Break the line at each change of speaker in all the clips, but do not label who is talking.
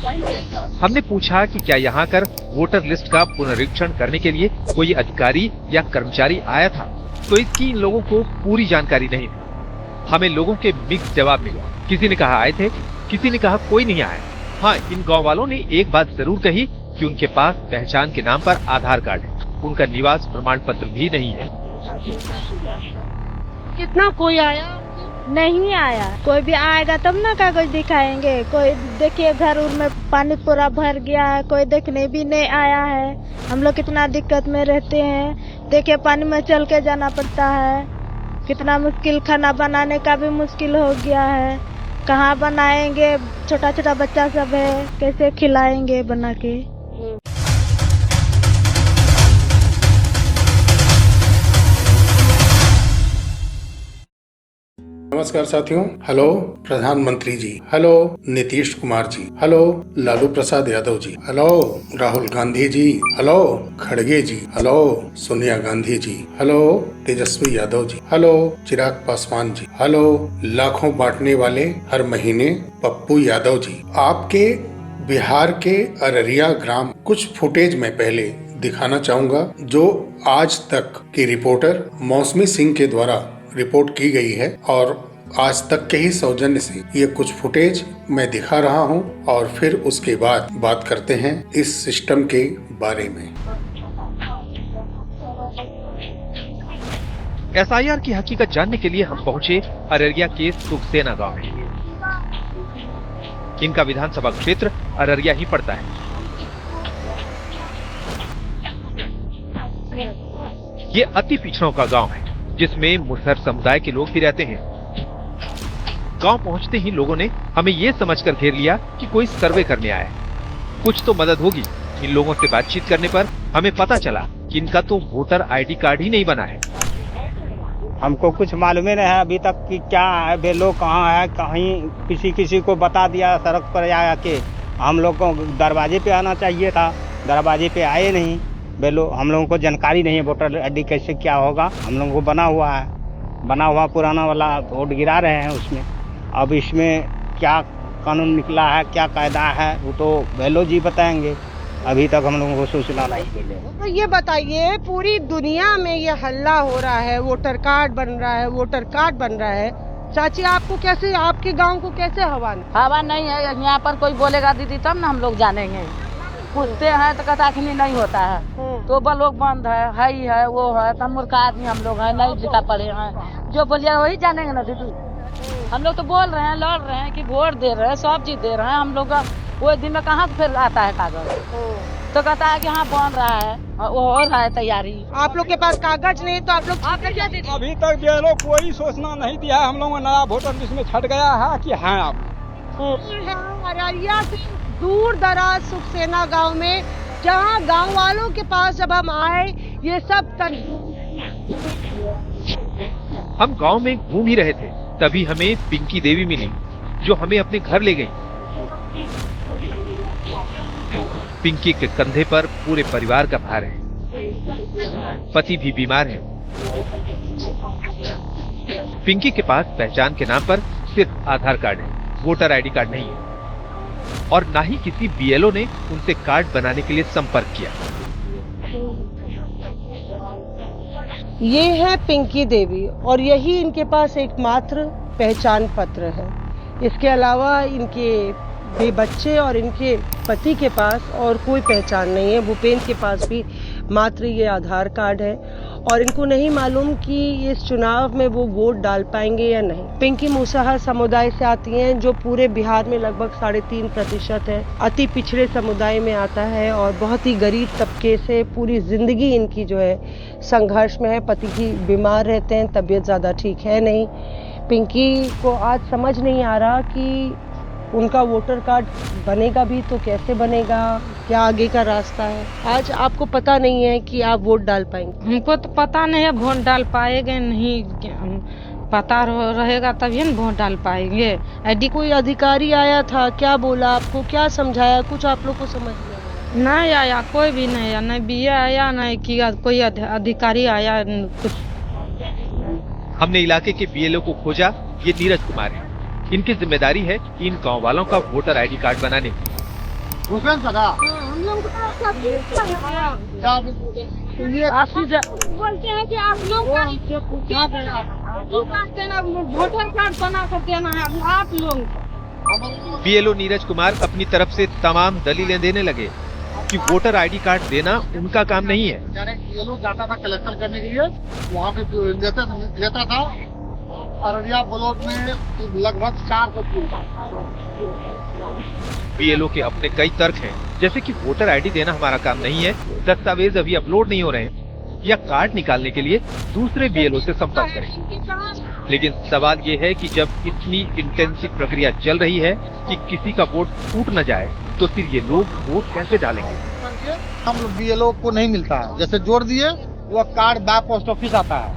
हमने पूछा कि क्या यहाँ कर वोटर लिस्ट का पुनरीक्षण करने के लिए कोई अधिकारी या कर्मचारी आया था, तो इसकी इन लोगों को पूरी जानकारी नहीं थी। हमें लोगों के मिक्स जवाब मिले। किसी ने कहा आए थे, किसी ने कहा कोई नहीं आया। हाँ, इन गाँव वालों ने एक बात जरूर कही कि उनके पास पहचान के नाम पर आधार कार्ड है, उनका निवास प्रमाण पत्र भी नहीं है।
कितना कोई आया?
नहीं आया। कोई भी आएगा तब ना कागज दिखाएंगे। कोई देखिए घर में पानी पूरा भर गया है, कोई देखने भी नहीं आया है। हम लोग कितना दिक्कत में रहते हैं। देखिए पानी में चल के जाना पड़ता है, कितना मुश्किल, खाना बनाने का भी मुश्किल हो गया है। कहाँ बनाएंगे, छोटा छोटा बच्चा सब है, कैसे खिलाएंगे बना के।
नमस्कार साथियों। हेलो प्रधानमंत्री जी, hello Nitish Kumar ji, hello Lalu Prasad Yadav ji, hello Rahul Gandhi ji, hello खड़गे जी, hello Sonia Gandhi ji, hello Tejashwi Yadav ji, hello Chirag Paswan ji, hello लाखों बांटने वाले हर महीने पप्पू यादव जी। आपके बिहार के अररिया ग्राम कुछ फुटेज में पहले दिखाना चाहूंगा, जो आज तक की रिपोर्टर मौसमी सिंह के द्वारा रिपोर्ट की गई है, और आज तक के ही सौजन्य से ये कुछ फुटेज मैं दिखा रहा हूं, और फिर उसके बाद बात करते हैं इस सिस्टम के बारे में।
एसआईआर की हकीकत जानने के लिए हम पहुंचे अररिया के सुखसेना गांव में। इनका विधानसभा क्षेत्र अररिया ही पड़ता है। ये अति पिछड़ों का गांव है, जिसमें मुसहर समुदाय के लोग भी रहते हैं। गांव पहुंचते ही लोगों ने हमें ये समझकर घेर लिया कि कोई सर्वे करने आया है, कुछ तो मदद होगी। इन लोगों से बातचीत करने पर हमें पता चला कि इनका तो वोटर आईडी कार्ड ही नहीं बना है।
हमको कुछ मालूम ही नहीं है अभी तक कि क्या है, वे लोग कहाँ है, कहीं किसी को बता दिया सड़क पर आके। हम लोग को दरवाजे पे आना चाहिए था, दरवाजे पे आए नहीं वे लोग। हम लोगों को जानकारी नहीं है वोटर आईडी कैसे क्या होगा। हम लोगों को बना हुआ पुराना वाला वोट गिरा रहे हैं उसमें। अब इसमें क्या कानून निकला है, क्या कायदा है, वो तो वेलो जी बताएंगे। अभी तक हम लोगों को सूचना नहीं मिली।
तो ये बताइए, पूरी दुनिया में ये हल्ला हो रहा है, वोटर कार्ड बन रहा है, वोटर कार्ड बन रहा है। चाची, आपको कैसे, आपके गांव को कैसे हवा
नहीं है? यहाँ पर कोई बोलेगा दीदी तब ना हम लोग जानेंगे। पूछते हैं तो कहता कि नहीं होता है, तो लोग बंद है ही है, वो है। तो मूर्ख आदमी हम लोग हैं, नहीं लिखा पढ़े हैं, जो बोलिए वही जानेंगे ना दीदी। हम लोग तो बोल रहे हैं, लड़ रहे हैं कि वोट दे रहे हैं, सब चीज दे रहे हैं। हम लोग वो दिन में कहाँ से फिर आता है कागज? तो कहता है कि हाँ बन रहा है, वो हो रहा है तैयारी।
आप लोग के पास कागज नहीं तो आप लोग
अभी तक ये लोग कोई सूचना नहीं दिया है। हम लोग नया वोटर लिस्ट में छट गया है कि हाँ आप
अररिया से दूर दराज सुखसेना गांव में, जहां गांव वालों के पास जब हम आए, ये सब
हम गांव में घूम ही रहे थे, तभी हमें पिंकी देवी मिली, जो हमें अपने घर ले गई। पिंकी के कंधे पर पूरे परिवार का भार है, पति भी बीमार है। पिंकी के पास पहचान के नाम पर सिर्फ आधार कार्ड है, वोटर आईडी कार्ड नहीं है, और ना ही किसी बीएलओ ने उनसे कार्ड बनाने के लिए संपर्क किया।
ये है पिंकी देवी, और यही इनके पास एकमात्र पहचान पत्र है। इसके अलावा इनके बच्चे और इनके पति के पास और कोई पहचान नहीं है। भूपेंद्र के पास भी मात्र ये आधार कार्ड है, और इनको नहीं मालूम कि इस चुनाव में वो वोट डाल पाएंगे या नहीं। पिंकी मुसहर समुदाय से आती हैं, जो पूरे बिहार में लगभग 3.5% है। अति पिछड़े समुदाय में आता है, और बहुत ही गरीब तबके से पूरी जिंदगी इनकी जो है संघर्ष में है। पति की बीमार रहते हैं, तबीयत ज्यादा ठीक है नहीं। पिंकी को आज समझ नहीं आ रहा कि उनका वोटर कार्ड बनेगा भी तो कैसे बनेगा, क्या आगे का रास्ता है। आज आपको पता नहीं है कि आप वोट डाल पाएंगे?
हमको तो पता नहीं है, वोट डाल पाएंगे नहीं, पता रहेगा तभी ना वोट डाल पाएंगे।
यदि कोई अधिकारी आया था, क्या बोला आपको, क्या समझाया, कुछ आप लोग को समझ
नहीं आया? कोई भी नहीं आया, नहीं बीए आया, नहीं कि कोई अधिकारी आया कुछ।
हमने इलाके के बीएलओ को खोजा। ये नीरज कुमार है। इनकी जिम्मेदारी है इन गांव वालों का वोटर आईडी कार्ड बनाने की।
घुसपैठ सका
हम लोग बोलते हैं कि आप लोग वोटर कार्ड बना कर देना है आप लोग।
बीएलओ नीरज कुमार अपनी तरफ से तमाम दलीलें देने लगे कि वोटर आईडी कार्ड देना उनका काम नहीं है।
ये लोग जाता था कलेक्शन करने के लिए, वहाँ पे लेता था। अररिया ब्लॉक में लगभग 400।
बीएलओ के अपने कई तर्क हैं, जैसे कि वोटर आईडी देना हमारा काम नहीं है, दस्तावेज अभी अपलोड नहीं हो रहे हैं, या कार्ड निकालने के लिए दूसरे बीएलओ से संपर्क करें। लेकिन सवाल ये है कि जब इतनी इंटेंसिव प्रक्रिया चल रही है कि किसी का वोट छूट न जाए, तो फिर ये लोग वोट कैसे डालेंगे?
हम लोग बीएलओ को नहीं मिलता है, जैसे जोड़ दिए वो कार्ड बाय पोस्ट ऑफिस आता है,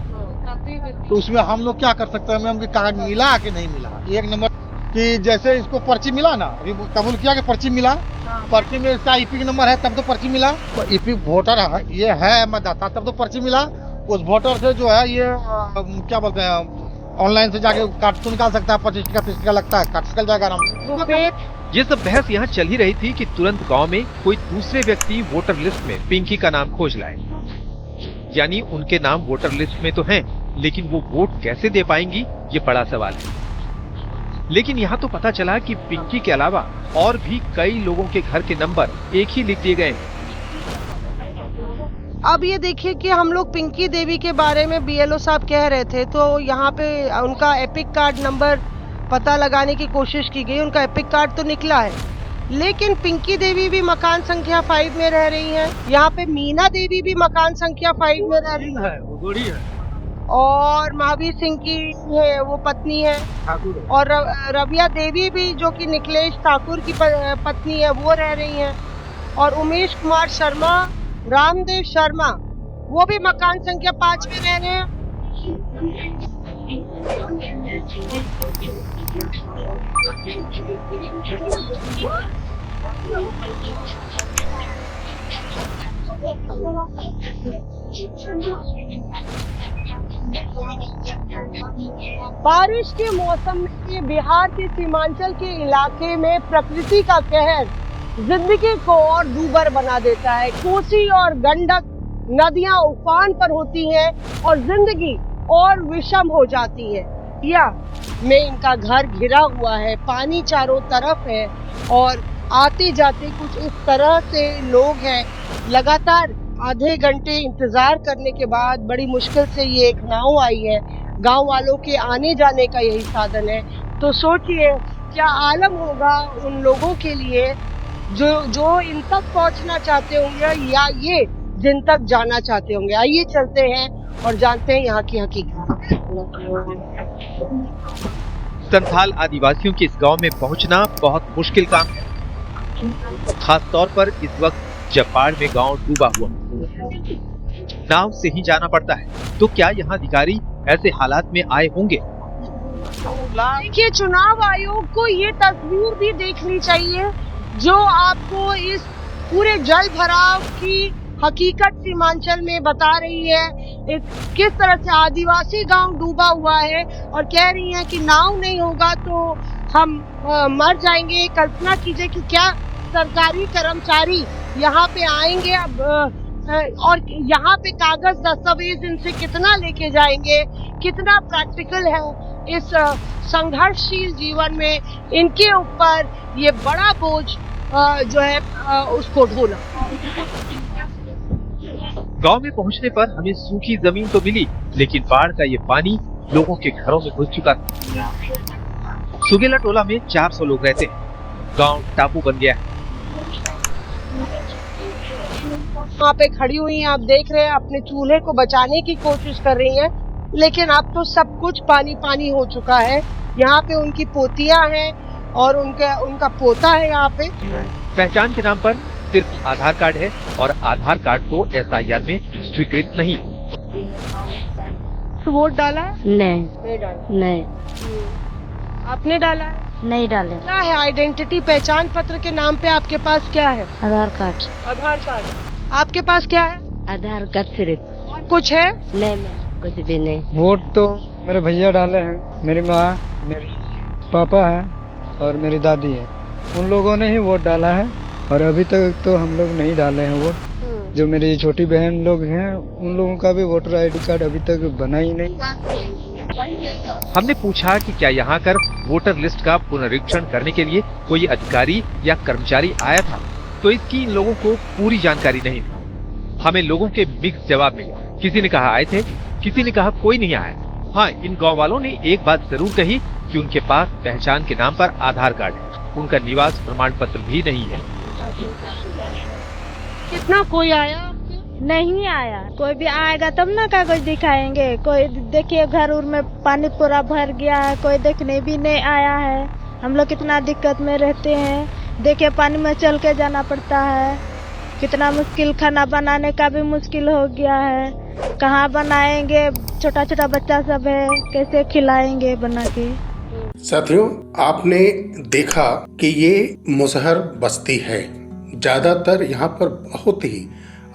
तो उसमें हम लोग क्या कर सकते हैं? हमें हमको कार्ड मिला कि नहीं मिला। एक नंबर कि जैसे इसको पर्ची मिला ना, अभी कबूल किया कि पर्ची मिला, पर्ची में इसका ईपी नंबर है तब तो पर्ची मिला, ईपी वोटर है ये है मतदाता तब तो पर्ची मिला। उस वोटर से जो है ये क्या बोलते हैं, ऑनलाइन से जाके कार्ड तो निकाल सकता है, 25 का 30 का लगता है, कार्ड निकल जाएगा आराम से।
ये सब बहस यहाँ चल ही रही थी कि तुरंत गांव में कोई दूसरे व्यक्ति वोटर लिस्ट में पिंकी का नाम खोज लाए। यानी उनके नाम वोटर लिस्ट में तो हैं, लेकिन वो वोट कैसे दे पाएंगी, ये बड़ा सवाल है। लेकिन यहाँ तो पता चला कि पिंकी के अलावा और भी कई लोगों के घर के नंबर एक ही लिख दिए गए हैं।
अब ये देखिए कि हम लोग पिंकी देवी के बारे में बीएलओ साहब कह रहे थे, तो यहाँ पे उनका एपिक कार्ड नंबर पता लगाने की कोशिश की गई, उनका एपिक कार्ड तो निकला है, लेकिन पिंकी देवी भी मकान संख्या 5 में रह रही हैं। यहाँ पे मीना देवी भी मकान संख्या 5 में रह रही है, वो है। और महावीर सिंह की है वो पत्नी है, और रविया देवी भी जो कि निखिलेश ठाकुर की पत्नी है वो रह रही हैं, और उमेश कुमार शर्मा, रामदेव शर्मा वो भी मकान संख्या 5 में रह रहे हैं। बारिश के मौसम में बिहार के सीमांचल के इलाके में प्रकृति का कहर जिंदगी को और दूभर बना देता है। कोसी और गंडक नदियां उफान पर होती हैं और जिंदगी और विषम हो जाती है। या में इनका घर घिरा हुआ है, पानी चारों तरफ है, और आते जाते कुछ इस तरह से लोग हैं। लगातार आधे घंटे इंतजार करने के बाद बड़ी मुश्किल से ये एक नाव आई है। गांव वालों के आने जाने का यही साधन है। तो सोचिए क्या आलम होगा उन लोगों के लिए जो इन तक पहुंचना चाहते होंगे या ये जिन तक जाना चाहते होंगे। आइए चलते हैं और जानते हैं यहाँ की हकीकत।
संथाल आदिवासियों के इस गांव में पहुंचना बहुत मुश्किल काम है, खास तौर पर इस वक्त जब बाढ़ में गांव डूबा हुआ। नाव से ही जाना पड़ता है। तो क्या यहाँ अधिकारी ऐसे हालात में आए होंगे?
देखिए, चुनाव आयोग को ये तस्वीर भी देखनी चाहिए जो आपको इस पूरे जल भराव की हकीकत सीमांचल में बता रही है। किस तरह से आदिवासी गांव डूबा हुआ है और कह रही हैं कि नाव नहीं होगा तो हम मर जाएंगे। कल्पना कीजिए कि क्या सरकारी कर्मचारी यहाँ पे आएंगे अब और यहाँ पे कागज दस्तावेज इनसे कितना लेके जाएंगे, कितना प्रैक्टिकल है इस संघर्षशील जीवन में इनके ऊपर ये बड़ा बोझ जो है उसको ढोना।
गांव में पहुंचने पर हमें सूखी जमीन तो मिली, लेकिन बाढ़ का ये पानी लोगों के घरों में घुस चुका था। सुगेला टोला में 400 लोग रहते हैं। गांव टापू बन गया है।
वहाँ पे खड़ी हुई हैं, आप देख रहे हैं, अपने चूल्हे को बचाने की कोशिश कर रही हैं, लेकिन अब तो सब कुछ पानी पानी हो चुका है। यहाँ पे उनकी पोतियां हैं और उनका पोता है। यहाँ पे
पहचान के नाम पर सिर्फ आधार कार्ड है और आधार कार्ड को एसआईआर में स्वीकृत नहीं।
तो वोट डाला है?
नहीं
डाला।
नहीं।
आपने डाला है?
नहीं डाले।
क्या है आइडेंटिटी पहचान पत्र के नाम पे आपके पास क्या है?
आधार कार्ड।
आधार कार्ड। आपके पास क्या है?
आधार कार्ड सिर्फ।
और कुछ है?
नहीं, कुछ भी नहीं।
वोट तो मेरे भैया डाले हैं, मेरी माँ, मेरे पापा है और मेरी दादी है। उन लोगों ने ही वोट डाला है और अभी तक तो हम लोग नहीं डाले हैं वोट। जो मेरी छोटी बहन लोग हैं उन लोगों का भी वोटर ID कार्ड अभी तक बना ही नहीं।
हमने पूछा कि क्या यहाँ कर वोटर लिस्ट का पुनरीक्षण करने के लिए कोई अधिकारी या कर्मचारी आया था, तो इसकी इन लोगों को पूरी जानकारी नहीं थी। हमें लोगों के मिक्स जवाब मिले। किसी ने कहा आए थे, किसी ने कहा कोई नहीं आया। हाँ, इन गांव वालों ने एक बात जरूर कही कि उनके पास पहचान के नाम पर आधार कार्ड है, उनका निवास प्रमाण पत्र भी नहीं है।
कितना कोई आया?
नहीं आया। कोई भी आएगा तब ना कागज दिखाएंगे। कोई देखिए घर उर में पानी पूरा भर गया है, कोई देखने भी नहीं आया है। हम लोग कितना दिक्कत में रहते हैं। देखिए पानी में चल के जाना पड़ता है, कितना मुश्किल, खाना बनाने का भी मुश्किल हो गया है। कहाँ बनाएंगे, छोटा छोटा बच्चा सब है, कैसे खिलाएंगे बना के।
साथियों, आपने देखा कि ये मुसहर बस्ती है। ज्यादातर यहाँ पर बहुत ही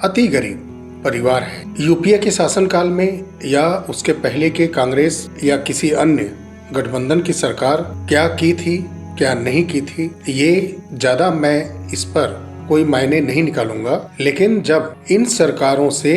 अति गरीब परिवार है। यूपीए के शासनकाल में या उसके पहले के कांग्रेस या किसी अन्य गठबंधन की सरकार क्या की थी, क्या नहीं की थी, ये ज्यादा मैं इस पर कोई मायने नहीं निकालूंगा। लेकिन जब इन सरकारों से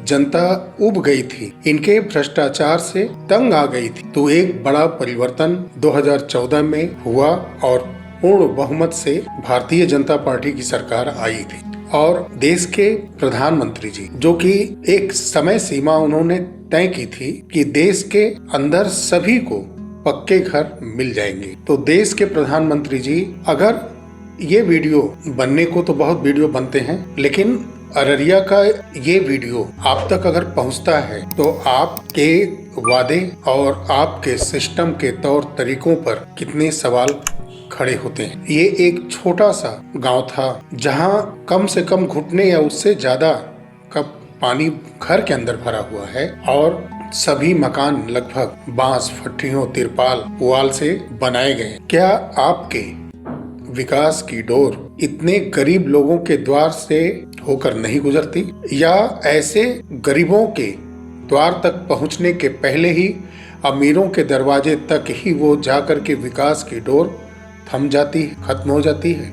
जनता उब गई थी, इनके भ्रष्टाचार से तंग आ गई थी, तो एक बड़ा परिवर्तन 2014 में हुआ और पूर्ण बहुमत से भारतीय जनता पार्टी की सरकार आई थी। और देश के प्रधानमंत्री जी, जो कि एक समय सीमा उन्होंने तय की थी कि देश के अंदर सभी को पक्के घर मिल जाएंगे, तो देश के प्रधानमंत्री जी, अगर ये वीडियो बनने को तो बहुत वीडियो बनते हैं, लेकिन अररिया का ये वीडियो आप तक अगर पहुंचता है तो आपके वादे और आपके सिस्टम के तौर तरीकों पर कितने सवाल खड़े होते हैं। ये एक छोटा सा गांव था जहां कम से कम घुटने या उससे ज्यादा का पानी घर के अंदर भरा हुआ है और सभी मकान लगभग बांस, फट्टियों, तिरपाल, पुआल से बनाए गए। क्या आपके विकास की डोर इतने गरीब लोगों के द्वार से होकर नहीं गुजरती, या ऐसे गरीबों के द्वार तक पहुंचने के पहले ही अमीरों के दरवाजे तक ही वो जाकर के विकास की डोर थम जाती है, खत्म हो जाती है।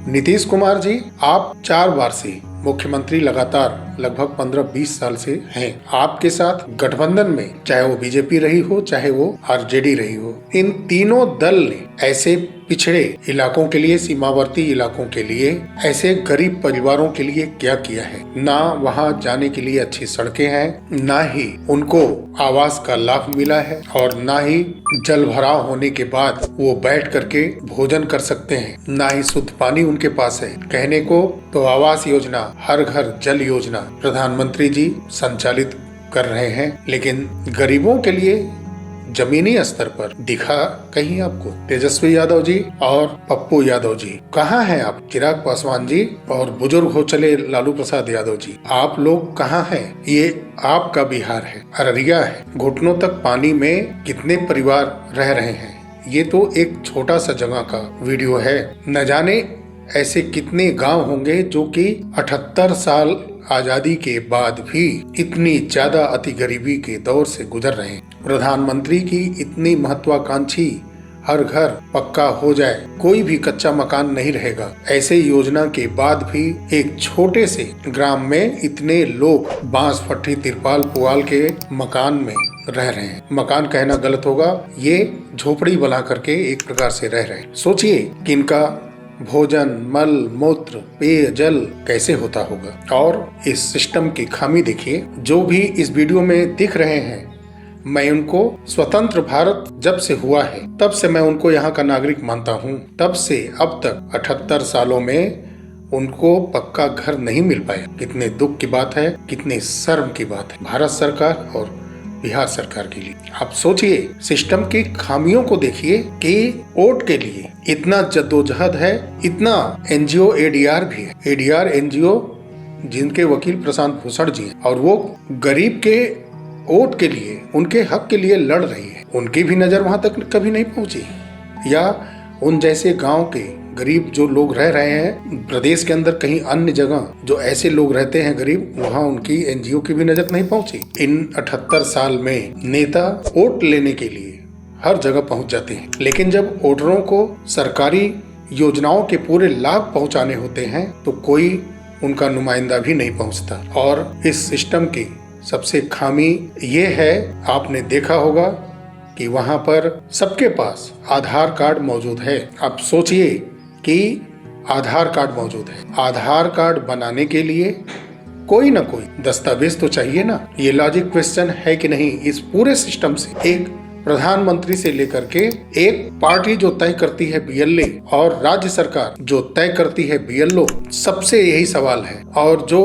नीतीश कुमार जी, आप 4 बार से मुख्यमंत्री लगातार लगभग 15-20 साल से हैं। आपके साथ गठबंधन में चाहे वो बीजेपी रही हो, चाहे वो आरजेडी रही हो, इन तीनों दल ने ऐसे पिछड़े इलाकों के लिए, सीमावर्ती इलाकों के लिए, ऐसे गरीब परिवारों के लिए क्या किया है? ना वहाँ जाने के लिए अच्छी सड़कें हैं, ना ही उनको आवास का लाभ मिला है, और ना ही जल भराव होने के बाद वो बैठ करके भोजन कर सकते हैं, ना ही शुद्ध पानी उनके पास है। कहने को तो आवास योजना, हर घर जल योजना प्रधानमंत्री जी संचालित कर रहे हैं, लेकिन गरीबों के लिए जमीनी स्तर पर दिखा कहीं आपको? तेजस्वी यादव जी और पप्पू यादव जी कहाँ हैं आप? चिराग पासवान जी और बुजुर्ग हो चले लालू प्रसाद यादव जी, आप लोग कहाँ हैं? ये आपका बिहार है, अररिया है। घुटनों तक पानी में कितने परिवार रह रहे हैं? ये तो एक छोटा सा जगह का वीडियो है। न जाने ऐसे कितने गांव होंगे जो कि 78 साल आजादी के बाद भी इतनी ज्यादा अति गरीबी के दौर से गुजर रहे हैं। प्रधानमंत्री की इतनी महत्वाकांक्षी हर घर पक्का हो जाए, कोई भी कच्चा मकान नहीं रहेगा, ऐसे योजना के बाद भी एक छोटे से ग्राम में इतने लोग बांस, फट्टी, तिरपाल, पुआल के मकान में रह रहे हैं। मकान कहना गलत होगा, ये झोपड़ी बना करके एक प्रकार से रह रहे हैं। सोचिए कि इनका भोजन, मल मूत्र, पेयजल कैसे होता होगा। और इस सिस्टम की खामी देखिए। जो भी इस वीडियो में दिख रहे हैं, मैं उनको स्वतंत्र भारत जब से हुआ है तब से मैं उनको यहाँ का नागरिक मानता हूँ। तब से अब तक 78 सालों में उनको पक्का घर नहीं मिल पाया। कितने दुख की बात है, कितने शर्म की बात है भारत सरकार और बिहार सरकार के लिए। आप सोचिए, सिस्टम की खामियों को देखिए कि वोट के लिए इतना जद्दोजहद है, इतना एनजीओ एडीआर भी है। एडीआर एनजीओ जिनके वकील प्रशांत भूषण जी हैं, और वो गरीब के वोट के लिए, उनके हक के लिए लड़ रही है। उनकी भी नजर वहां तक कभी नहीं पहुंची। या उन जैसे गांव के गरीब जो लोग रह रहे हैं प्रदेश के अंदर, कहीं अन्य जगह जो ऐसे लोग रहते हैं गरीब, वहां उनकी एनजीओ की भी नजर नहीं पहुंची। इन 78 साल में नेता वोट लेने के लिए हर जगह पहुंच जाते हैं, लेकिन जब वोटरों को सरकारी योजनाओं के पूरे लाभ पहुंचाने होते हैं तो कोई उनका नुमाइंदा भी नहीं पहुंचता। और इस सिस्टम की सबसे खामी ये है, आपने देखा होगा कि वहां पर सबके पास आधार कार्ड मौजूद है। अब सोचिए कि आधार कार्ड मौजूद है, आधार कार्ड बनाने के लिए कोई ना कोई दस्तावेज तो चाहिए ना। ये लॉजिक क्वेश्चन है कि नहीं इस पूरे सिस्टम से। एक प्रधानमंत्री से लेकर के एक पार्टी जो तय करती है BLA और राज्य सरकार जो तय करती है BLO, सबसे यही सवाल है। और जो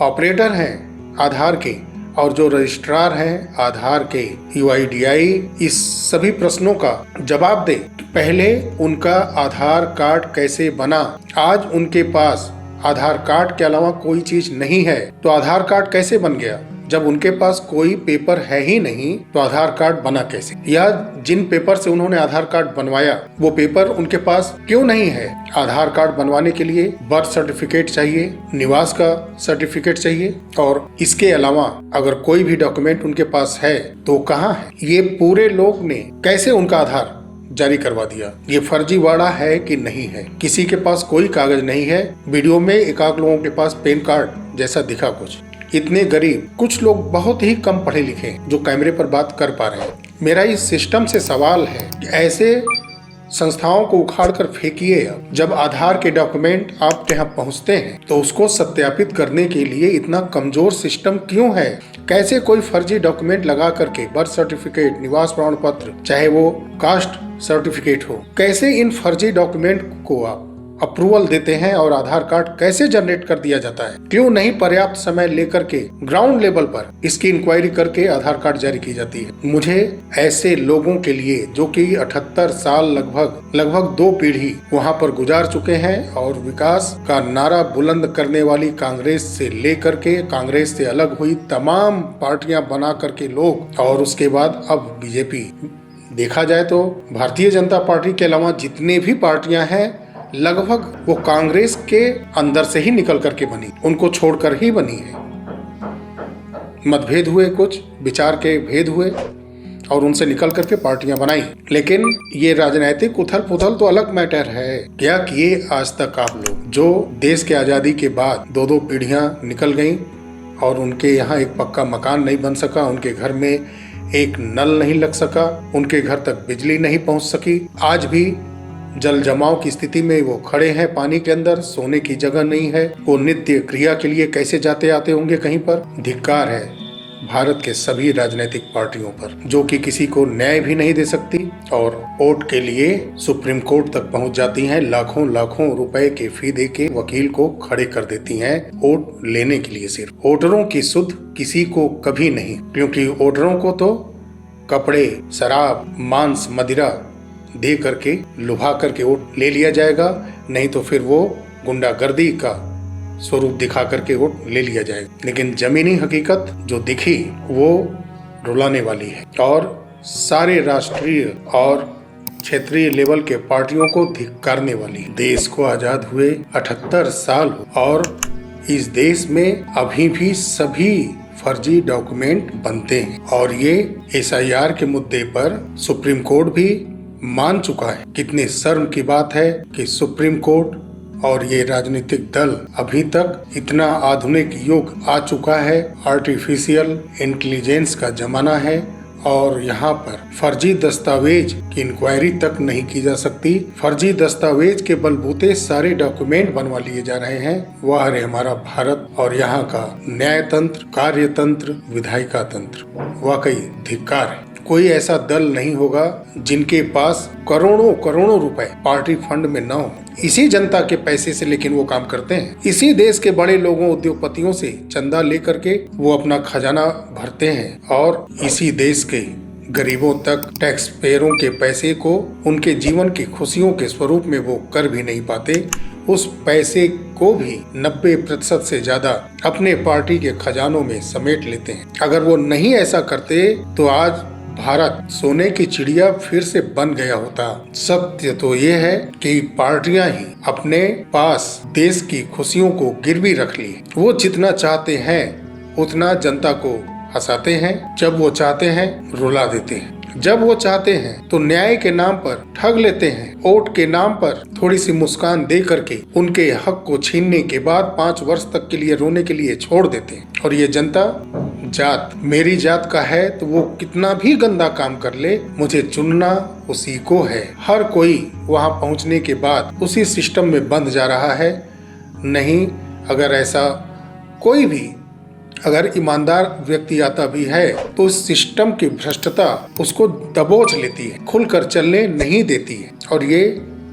ऑपरेटर हैं आधार के और जो रजिस्ट्रार हैं आधार के UIDAI, इस सभी प्रश्नों का जवाब दे। पहले उनका आधार कार्ड कैसे बना? आज उनके पास आधार कार्ड के अलावा कोई चीज नहीं है तो आधार कार्ड कैसे बन गया? जब उनके पास कोई पेपर है ही नहीं तो आधार कार्ड बना कैसे? या जिन पेपर से उन्होंने आधार कार्ड बनवाया वो पेपर उनके पास क्यों नहीं है? आधार कार्ड बनवाने के लिए बर्थ सर्टिफिकेट चाहिए, निवास का सर्टिफिकेट चाहिए और इसके अलावा अगर कोई भी डॉक्यूमेंट उनके पास है तो कहाँ है? ये पूरे लोग ने कैसे उनका आधार जारी करवा दिया? ये फर्जीवाड़ा है कि नहीं है? किसी के पास कोई कागज नहीं है। वीडियो में एकाक लोगों के पास पैन कार्ड जैसा दिखा कुछ। इतने गरीब, कुछ लोग बहुत ही कम पढ़े लिखे जो कैमरे पर बात कर पा रहे हैं। मेरा इस सिस्टम से सवाल है कि ऐसे संस्थाओं को उखाड़ कर फेंकिए। जब आधार के डॉक्यूमेंट आपके यहाँ पहुँचते हैं तो उसको सत्यापित करने के लिए इतना कमजोर सिस्टम क्यों है? कैसे कोई फर्जी डॉक्यूमेंट लगा करके बर्थ सर्टिफिकेट, निवास प्रमाण पत्र, चाहे वो कास्ट सर्टिफिकेट हो, कैसे इन फर्जी डॉक्यूमेंट को आप अप्रूवल देते हैं और आधार कार्ड कैसे जनरेट कर दिया जाता है? क्यों नहीं पर्याप्त समय लेकर के ग्राउंड लेवल पर इसकी इंक्वायरी करके आधार कार्ड जारी की जाती है? मुझे ऐसे लोगों के लिए जो कि 78 साल लगभग 2 पीढ़ी वहां पर गुजार चुके हैं और विकास का नारा बुलंद करने वाली कांग्रेस से लेकर के कांग्रेस से अलग हुई तमाम पार्टियां बना करके लोग और उसके बाद अब बीजेपी, देखा जाए तो भारतीय जनता पार्टी के अलावा जितने भी पार्टियां हैं लगभग वो कांग्रेस के अंदर से ही निकल करके बनी, उनको छोड़कर ही बनी है। मतभेद हुए, कुछ विचार के भेद हुए और उनसे निकल करके पार्टियां बनाई। लेकिन ये राजनीतिक उथल पुथल तो अलग मैटर है। क्या किए आज तक आप लोग? जो देश के आजादी के बाद 2-2 पीढ़ियां निकल गईं और उनके यहाँ एक पक्का मकान नहीं बन सका, उनके घर में एक नल नहीं लग सका, उनके घर तक बिजली नहीं पहुंच सकी, आज भी जल जमाव की स्थिति में वो खड़े हैं पानी के अंदर, सोने की जगह नहीं है, वो नित्य क्रिया के लिए कैसे जाते आते होंगे कहीं पर? धिक्कार है भारत के सभी राजनीतिक पार्टियों पर जो कि किसी को न्याय भी नहीं दे सकती और वोट के लिए सुप्रीम कोर्ट तक पहुंच जाती हैं। लाखों रुपए के फी दे के वकील को खड़े कर देती हैं वोट लेने के लिए। सिर्फ वोटरों की सुध किसी को कभी नहीं, क्योंकि वोटरों को तो कपड़े, शराब, मांस, मदिरा दे करके लुभा करके वोट ले लिया जाएगा, नहीं तो फिर वो गुंडागर्दी का स्वरूप दिखा करके वोट ले लिया जाएगा। लेकिन जमीनी हकीकत जो दिखी वो रुलाने वाली है और सारे राष्ट्रीय और क्षेत्रीय लेवल के पार्टियों को धिक्कारने वाली है। देश को आजाद हुए 78 साल और इस देश में अभी भी सभी फर्जी डॉक्यूमेंट बनते हैं और ये SIR के मुद्दे पर सुप्रीम कोर्ट भी मान चुका है। कितने शर्म की बात है कि सुप्रीम कोर्ट और ये राजनीतिक दल अभी तक इतना आधुनिक युग आ चुका है, आर्टिफिशियल इंटेलिजेंस का जमाना है और यहाँ पर फर्जी दस्तावेज की इंक्वायरी तक नहीं की जा सकती। फर्जी दस्तावेज के बलबूते सारे डॉक्यूमेंट बनवा लिए जा रहे हैं। वह है हमारा भारत और यहाँ का न्याय तंत्र, कार्य तंत्र, विधायिका तंत्र। वाकई धिक्कार है। कोई ऐसा दल नहीं होगा जिनके पास करोड़ों रुपए पार्टी फंड में न हो। इसी जनता के पैसे से लेकिन वो काम करते हैं। इसी देश के बड़े लोगों, उद्योगपतियों से चंदा लेकर के वो अपना खजाना भरते हैं और इसी देश के गरीबों तक टैक्स पेयरों के पैसे को उनके जीवन की खुशियों के स्वरूप में वो कर भी नहीं पाते। उस पैसे को भी 90% से ज्यादा अपने पार्टी के खजानों में समेट लेते हैं। अगर वो नहीं ऐसा करते तो आज भारत सोने की चिड़िया फिर से बन गया होता। सत्य तो ये है कि पार्टियां ही अपने पास देश की खुशियों को गिरवी रख ली। वो जितना चाहते हैं उतना जनता को हंसाते हैं, जब वो चाहते हैं रुला देते हैं। जब वो चाहते हैं तो न्याय के नाम पर ठग लेते हैं, वोट के नाम पर थोड़ी सी मुस्कान दे करके उनके हक को छीनने के बाद 5 वर्ष तक के लिए रोने के लिए छोड़ देते हैं। और ये जनता जात मेरी जात का है तो वो कितना भी गंदा काम कर ले, मुझे चुनना उसी को है। हर कोई वहां पहुंचने के बाद उसी सिस्टम में बंध जा रहा है। नहीं, अगर ऐसा कोई भी अगर ईमानदार व्यक्ति आता भी है तो उस सिस्टम की भ्रष्टता उसको दबोच लेती है, खुलकर चलने नहीं देती है, और ये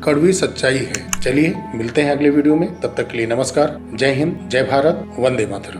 कड़वी सच्चाई है। चलिए मिलते हैं अगले वीडियो में, तब तक के लिए नमस्कार। जय हिंद, जय भारत, वंदे मातरम।